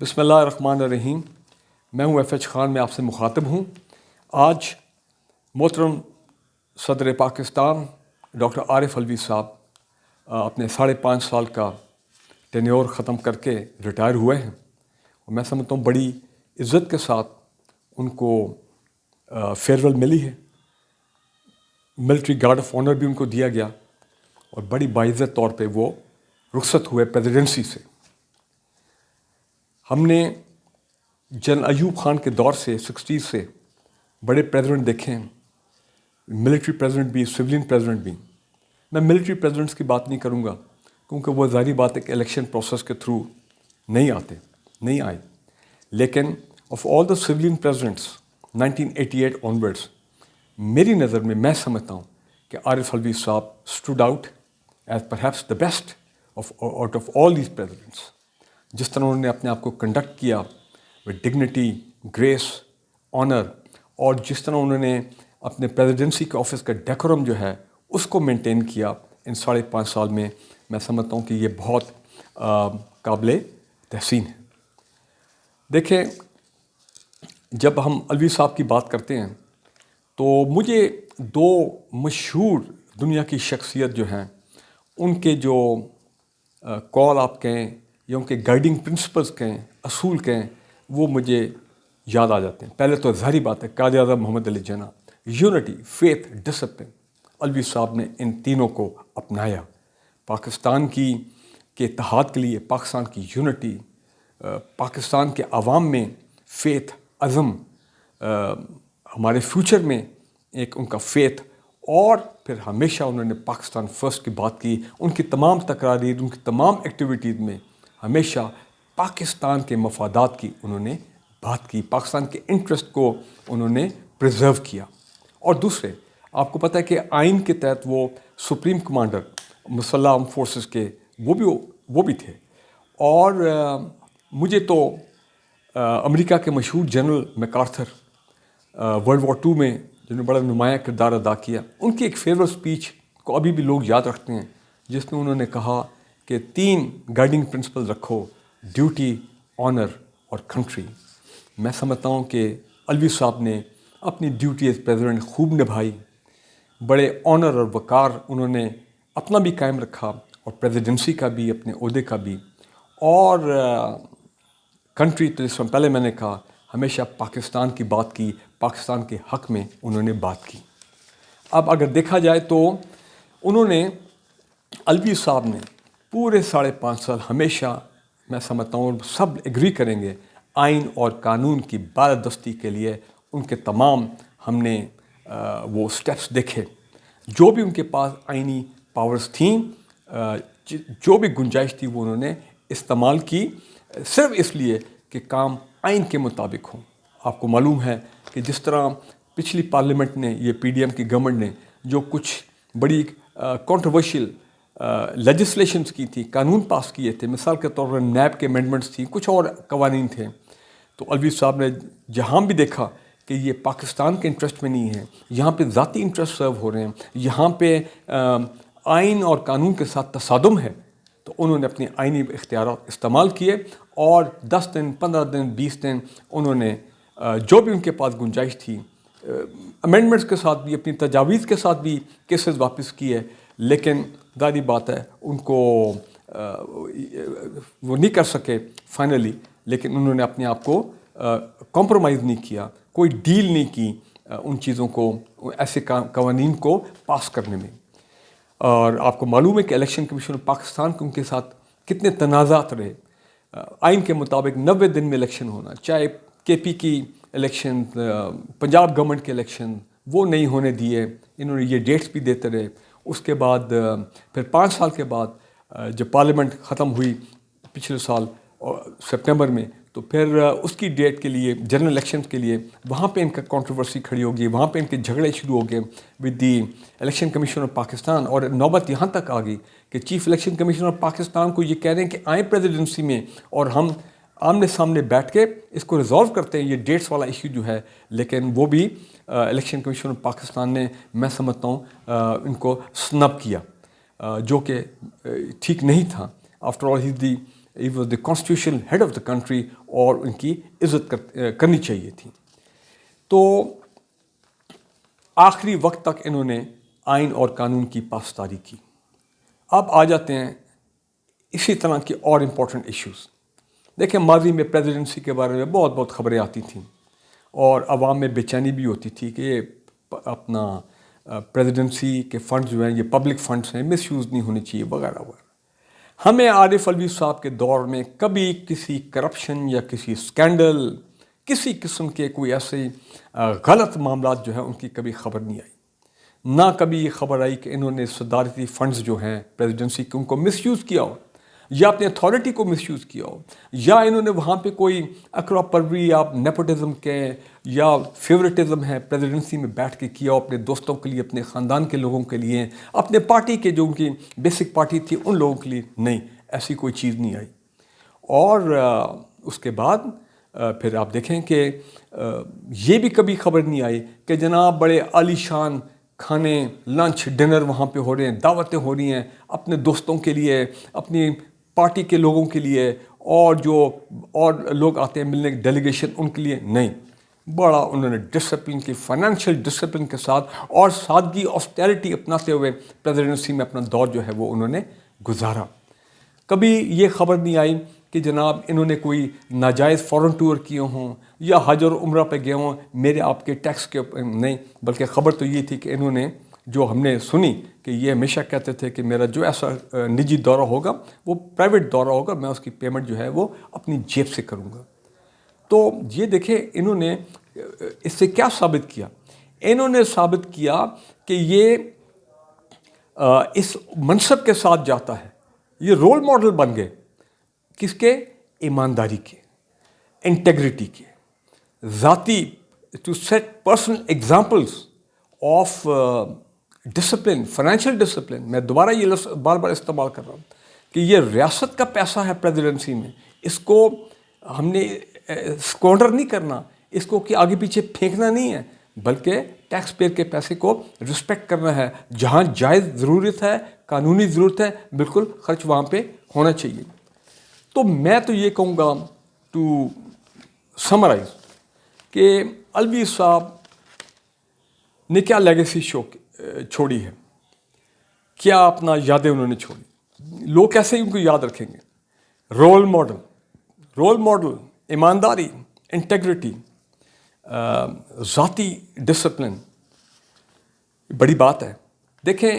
بسم اللہ الرحمن الرحیم. میں ہوں ایف ایچ خان، میں آپ سے مخاطب ہوں. آج محترم صدر پاکستان ڈاکٹر عارف علوی صاحب اپنے 5.5 سال کا ٹینیور ختم کر کے ریٹائر ہوئے ہیں. اور میں سمجھتا ہوں بڑی عزت کے ساتھ ان کو فیئر ویل ملی ہے. ملٹری گارڈ آف آنر بھی ان کو دیا گیا اور بڑی باعزت طور پہ وہ رخصت ہوئے پریزیڈنسی سے. ہم نے جنرل ایوب خان کے دور سے 60s سے بڑے پریزیڈنٹ دیکھے ہیں، ملٹری پریزیڈنٹ بھی، سویلین پریزیڈنٹ بھی. میں ملٹری پریزیڈنٹس کی بات نہیں کروں گا کیونکہ وہ ظاہری بات ہے کہ الیکشن پروسیس کے تھرو نہیں آئے. لیکن of all the civilian presidents 1988 onwards میری نظر میں سمجھتا ہوں کہ عارف علوی صاحب stood out as perhaps the best out of all these presidents. جس طرح انہوں نے اپنے آپ کو کنڈکٹ کیا وتھ ڈگنیٹی، گریس، آنر، اور جس طرح انہوں نے اپنے پریزیڈنسی کے آفس کا ڈیکورم جو ہے اس کو مینٹین کیا ان 5.5 سال میں سمجھتا ہوں کہ یہ بہت قابل تحسین ہے. دیکھیں، جب ہم علوی صاحب کی بات کرتے ہیں تو مجھے دو مشہور دنیا کی شخصیت جو ہیں ان کے جو کال آپ کہیں یا ان کے گائیڈنگ پرنسپلز کہیں، اصول کہیں، وہ مجھے یاد آ جاتے ہیں. پہلے تو ظاہری بات ہے قائد اعظم محمد Ali Jinnah, unity, faith, discipline. Alvi صاحب نے ان تینوں کو اپنایا پاکستان کے اتحاد کے لیے، پاکستان کی یونٹی، پاکستان کے عوام میں فیتھ، عزم، ہمارے فیوچر میں ایک ان کا فیتھ، اور پھر ہمیشہ انہوں نے پاکستان فرسٹ کی بات کی. ان کی تمام تقاریر، ان کی تمام ایکٹیویٹیز میں ہمیشہ پاکستان کے مفادات کی انہوں نے بات کی، پاکستان کے انٹرسٹ کو انہوں نے پریزرو کیا. اور دوسرے، آپ کو پتہ ہے کہ آئین کے تحت وہ سپریم کمانڈر مسلح فورسز کے وہ بھی تھے. اور مجھے تو امریکہ کے مشہور جنرل میکارتھر ورلڈ وار 2 میں جنہوں نے بڑا نمایاں کردار ادا کیا، ان کی ایک فیوریٹ اسپیچ کو ابھی بھی لوگ یاد رکھتے ہیں، جس میں انہوں نے کہا کہ 3 گائیڈنگ پرنسپل رکھو: ڈیوٹی، آنر اور کنٹری. میں سمجھتا ہوں کہ علوی صاحب نے اپنی ڈیوٹی ایز پریزیڈنٹ خوب نبھائی. بڑے آنر اور وقار انہوں نے اپنا بھی قائم رکھا، اور پریزیڈنسی کا بھی، اپنے عہدے کا بھی. اور کنٹری تو جس میں پہلے میں نے کہا، ہمیشہ پاکستان کی بات کی، پاکستان کے حق میں انہوں نے بات کی. اب اگر دیکھا جائے تو انہوں نے، علوی صاحب نے پورے 5.5 سال ہمیشہ، میں سمجھتا ہوں سب ایگری کریں گے، آئین اور قانون کی بالادستی کے لیے ان کے تمام ہم نے وہ سٹیپس دیکھے. جو بھی ان کے پاس آئینی پاورز تھیں، جو بھی گنجائش تھی، وہ انہوں نے استعمال کی، صرف اس لیے کہ کام آئین کے مطابق ہوں. آپ کو معلوم ہے کہ جس طرح پچھلی پارلیمنٹ نے، یہ پی ڈی ایم کی گورنمنٹ نے جو کچھ بڑی کنٹروورشل لیجسلیشنز کی تھی، قانون پاس کیے تھے، مثال کے طور پر نیب کے امینڈمنٹس تھیں، کچھ اور قوانین تھے، تو علوی صاحب نے جہاں بھی دیکھا کہ یہ پاکستان کے انٹرسٹ میں نہیں ہے، یہاں پہ ذاتی انٹرسٹ سرو ہو رہے ہیں، یہاں پہ آئین اور قانون کے ساتھ تصادم ہے، تو انہوں نے اپنے آئینی اختیارات استعمال کیے. اور 10 دن، 15 دن، 20 دن انہوں نے جو بھی ان کے پاس گنجائش تھی، امینڈمنٹس کے ساتھ بھی، اپنی تجاویز کے ساتھ بھی کیسز واپس کیے. لیکن ظاہری بات ہے ان کو وہ نہیں کر سکے فائنلی. لیکن انہوں نے اپنے آپ کو کمپرومائز نہیں کیا، کوئی ڈیل نہیں کی ان چیزوں کو، ایسے قوانین کو پاس کرنے میں. اور آپ کو معلوم ہے کہ الیکشن کمیشن آف پاکستان کے ان کے ساتھ کتنے تنازعات رہے. آئین کے مطابق 90 دن میں الیکشن ہونا، چاہے کے پی کی الیکشن، پنجاب گورنمنٹ کے الیکشن، وہ نہیں ہونے دیے. انہوں نے یہ ڈیٹس بھی دیتے رہے. اس کے بعد پھر 5 سال کے بعد جب پارلیمنٹ ختم ہوئی پچھلے سال سپٹمبر میں، تو پھر اس کی ڈیٹ کے لیے، جنرل الیکشن کے لیے، وہاں پہ ان کا کنٹروورسی کھڑی ہوگی، وہاں پہ ان کے جھگڑے شروع ہو گئے with the election commission of Pakistan. اور نوبت یہاں تک آ گئی کہ chief election commission of Pakistan کو یہ کہہ رہے ہیں کہ آئیں پریزیڈنسی میں اور ہم آمنے سامنے بیٹھ کے اس کو ریزالو کرتے ہیں، یہ ڈیٹس والا ایشو جو ہے. لیکن وہ بھی الیکشن کمیشن آف پاکستان نے، میں سمجھتا ہوں، ان کو سنب کیا، جو کہ ٹھیک نہیں تھا. After all he the he was the constitutional head of the country اور ان کی عزت کرنی چاہیے تھی. تو آخری وقت تک انہوں نے آئین اور قانون کی پاسداری کی. اب آ جاتے ہیں اسی طرح کے اور امپورٹنٹ ایشوز. دیکھیں ماضی میں پریزیڈنسی کے بارے میں بہت بہت خبریں آتی تھیں اور عوام میں بے چینی بھی ہوتی تھی کہ یہ اپنا پریزیڈنسی کے فنڈز جو ہیں یہ پبلک فنڈز ہیں, مس یوز نہیں ہونے چاہیے وغیرہ وغیرہ. ہمیں عارف علوی صاحب کے دور میں کبھی کسی کرپشن یا کسی اسکینڈل, کسی قسم کے کوئی ایسے غلط معاملات جو ہیں ان کی کبھی خبر نہیں آئی. نہ کبھی یہ خبر آئی کہ انہوں نے صدارتی فنڈز جو ہیں پریزیڈنسی کے ان کو مس یوز کیا ہو, یا اپنے اتھارٹی کو مس یوز کیا ہو, یا انہوں نے وہاں پہ کوئی اکڑا پروری یا نیپوٹزم کے یا فیورٹزم ہے پریزیڈنسی میں بیٹھ کے کیا ہو اپنے دوستوں کے لیے, اپنے خاندان کے لوگوں کے لیے, اپنے پارٹی کے جو ان کی بیسک پارٹی تھی ان لوگوں کے لیے. نہیں, ایسی کوئی چیز نہیں آئی. اور اس کے بعد پھر آپ دیکھیں کہ یہ بھی کبھی خبر نہیں آئی کہ جناب بڑے عالی شان کھانے, لنچ, ڈنر وہاں پہ ہو رہے ہیں, دعوتیں ہو رہی ہیں اپنے دوستوں کے لیے, اپنی پارٹی کے لوگوں کے لیے, اور جو اور لوگ آتے ہیں ملنے ڈیلیگیشن ان کے لیے. نہیں, بڑا انہوں نے ڈسپلن کی, فائنینشیل ڈسپلن کے ساتھ اور سادگی, آسٹیرٹی اپناتے ہوئے پریزیڈنسی میں اپنا دور جو ہے وہ انہوں نے گزارا. کبھی یہ خبر نہیں آئی کہ جناب انہوں نے کوئی ناجائز فورن ٹور کیے ہوں یا حج اور عمرہ پہ گئے ہوں میرے آپ کے ٹیکس کے. نہیں, بلکہ خبر تو یہ تھی کہ انہوں نے, جو ہم نے سنی کہ یہ ہمیشہ کہتے تھے کہ میرا جو ایسا نجی دورہ ہوگا وہ پرائیویٹ دورہ ہوگا, میں اس کی پیمنٹ جو ہے وہ اپنی جیب سے کروں گا. تو یہ دیکھیں انہوں نے اس سے کیا ثابت کیا. انہوں نے ثابت کیا کہ یہ اس منصب کے ساتھ جاتا ہے, یہ رول ماڈل بن گئے. کس کے؟ ایمانداری کے, انٹیگریٹی کے, ذاتی, to set personal examples of discipline, financial discipline. میں دوبارہ یہ لفظ بار بار استعمال کر رہا ہوں کہ یہ ریاست کا پیسہ ہے پریزیڈنسی میں, اس کو ہم نے اسکوانڈر نہیں کرنا, اس کو کہ آگے پیچھے پھینکنا نہیں ہے, بلکہ ٹیکس پیئر کے پیسے کو رسپیکٹ کرنا ہے. جہاں جائز ضرورت ہے, قانونی ضرورت ہے, بالکل خرچ وہاں پہ ہونا چاہیے. تو میں تو یہ کہوں گا ٹو سمرائز کہ علوی صاحب نے کیا لیگیسی چھوڑی ہے, کیا اپنا یادیں انہوں نے چھوڑی. لوگ کیسے ان کو یاد رکھیں گے؟ رول ماڈل, ایمانداری, انٹیگریٹی, ذاتی ڈسپلن, بڑی بات ہے. دیکھیں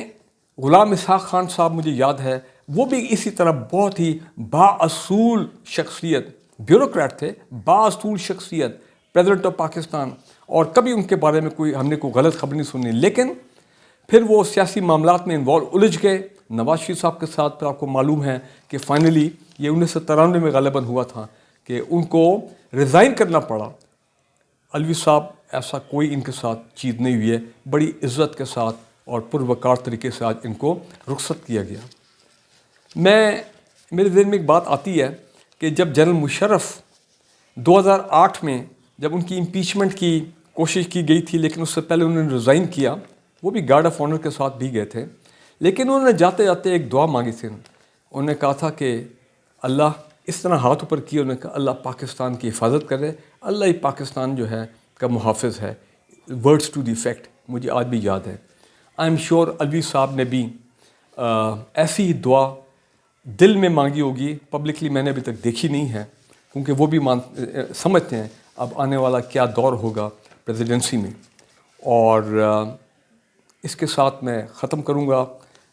غلام اسحاق خان صاحب مجھے یاد ہے, وہ بھی اسی طرح بہت ہی بااصول شخصیت, بیوروکریٹ تھے, بااصول شخصیت, پریزیڈنٹ آف پاکستان, اور کبھی ان کے بارے میں ہم نے کوئی غلط خبر نہیں سنی. لیکن پھر وہ سیاسی معاملات میں الجھ گئے نواز شریف صاحب کے ساتھ. پھر آپ کو معلوم ہے کہ فائنلی یہ 1993 میں غالباً ہوا تھا کہ ان کو ریزائن کرنا پڑا. علوی صاحب ایسا کوئی ان کے ساتھ چیز نہیں ہوئی ہے, بڑی عزت کے ساتھ اور پروقار طریقے سے آج ان کو رخصت کیا گیا. میرے ذہن میں ایک بات آتی ہے کہ جب جنرل مشرف 2008 میں جب ان کی امپیچمنٹ کی کوشش کی گئی تھی, لیکن اس سے پہلے انہوں نے ریزائن کیا, وہ بھی گارڈ آف آنر کے ساتھ بھی گئے تھے, لیکن انہوں نے جاتے جاتے ایک دعا مانگی تھی. انہوں نے کہا تھا کہ اللہ, اس طرح ہاتھ اوپر کیا, انہوں نے کہا اللہ پاکستان کی حفاظت کرے, اللہ ہی پاکستان جو ہے کا محافظ ہے. ورڈز ٹو دی افیکٹ مجھے آج بھی یاد ہے. آئی ایم شیور علوی صاحب نے بھی ایسی ہی دعا دل میں مانگی ہوگی, پبلکلی میں نے ابھی تک دیکھی نہیں ہے, کیونکہ وہ بھی سمجھتے ہیں اب آنے والا کیا دور ہوگا پریزیڈنسی میں. اور اس کے ساتھ میں ختم کروں گا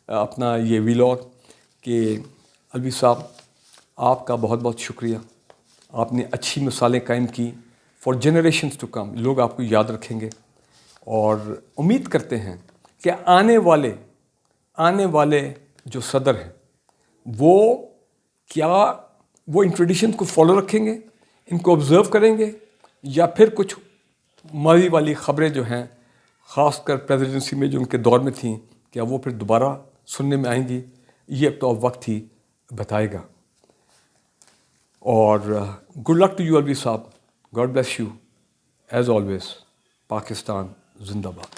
اپنا یہ ویلاگ کہ علوی صاحب آپ کا بہت بہت شکریہ. آپ نے اچھی مثالیں قائم کی فار جنریشنز ٹو کم. لوگ آپ کو یاد رکھیں گے, اور امید کرتے ہیں کہ آنے والے جو صدر ہیں وہ ان ٹریڈیشن کو فالو رکھیں گے, ان کو آبزرو کریں گے, یا پھر کچھ ماضی والی خبریں جو ہیں خاص کر پریزیڈنسی میں جو ان کے دور میں تھیں, کیا وہ پھر دوبارہ سننے میں آئیں گی, یہ اب تو وقت ہی بتائے گا. اور good luck to you Alvi صاحب, God bless you as always. Pakistan زندہ باد.